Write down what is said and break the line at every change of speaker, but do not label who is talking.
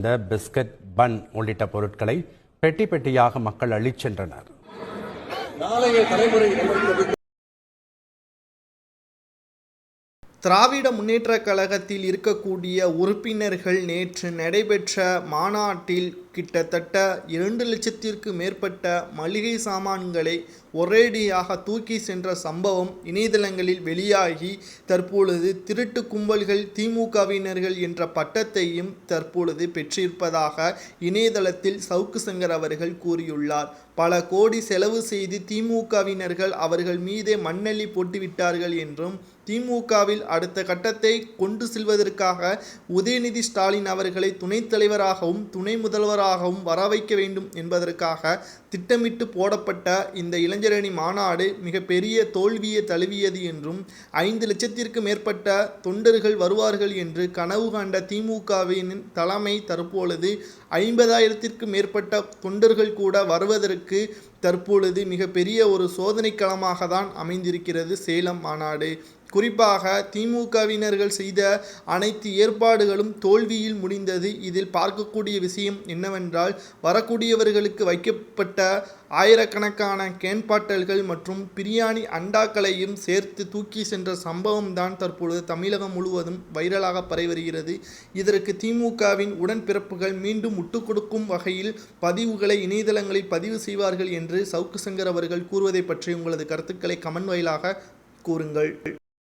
இந்த பிஸ்கட், பன் உள்ளிட்ட பொருட்களை பெட்டி பெட்டியாக மக்கள் அள்ளிச் சென்றனர்.
திராவிட முன்னேற்றக் கழகத்தில் இருக்கக்கூடிய உறுப்பினர்கள் நேற்று நடைபெற்ற மாநாட்டில் கிட்டத்தட்ட 2 லட்சத்திற்கு மேற்பட்ட மளிகை சாமான்களை ஒரேடியாக தூக்கி சென்ற சம்பவம் இணையதளங்களில் வெளியாகி தற்பொழுது திருட்டு கும்பல்கள் திமுகவினர்கள் என்ற பட்டத்தையும் தற்பொழுது பெற்றிருப்பதாக இணையதளத்தில் சவுக்கு சங்கர் அவர்கள் கூறியுள்ளார். பல கோடி செலவு செய்து திமுகவினர்கள் அவர்கள் மீதே மண்ணள்ளி போட்டுவிட்டார்கள் என்றும் திமுகவில் அடுத்த கட்டத்தை கொண்டு செல்வதற்காக உதயநிதி ஸ்டாலின் அவர்களை துணைத் தலைவராகவும் துணை முதல்வராகவும் வர வைக்க வேண்டும் என்பதற்காக திட்டமிட்டு போடப்பட்ட இந்த இளைஞரணி மாநாடு மிகப்பெரிய தோல்வியை தழுவியது என்றும் 5 லட்சத்திற்கு மேற்பட்ட தொண்டர்கள் வருவார்கள் என்று கனவு கண்ட திமுகவின் தலைமை தற்பொழுது 50,000த்திற்கு மேற்பட்ட தொண்டர்கள் கூட வருவதற்கு தற்பொழுது மிகப்பெரிய ஒரு சோதனை களமாக தான் அமைந்திருக்கிறது சேலம் மாநாடு. குறிப்பாக திமுகவினர்கள் செய்த அனைத்து ஏற்பாடுகளும் தோல்வியில் முடிந்தது. இதில் பார்க்கக்கூடிய விஷயம் என்னவென்றால், வரக்கூடியவர்களுக்கு வைக்கப்பட்ட ஆயிரக்கணக்கான கேன் பாட்டல்கள் மற்றும் பிரியாணி அண்டாக்களையும் சேர்த்து தூக்கி சென்ற சம்பவம் தான் தற்பொழுது தமிழகம் முழுவதும் வைரலாக பரவி வருகிறது. இதற்கு திமுகவின் உடன்பிறப்புகள் மீண்டும் முட்டுக் கொடுக்கும் வகையில் பதிவுகளை இணையதளங்களில் பதிவு செய்வார்கள் என்று சவுக்கு சங்கர் அவர்கள் கூறுவதை பற்றி உங்களது கருத்துக்களை கமெண்ட் வாயிலாக கூறுங்கள்.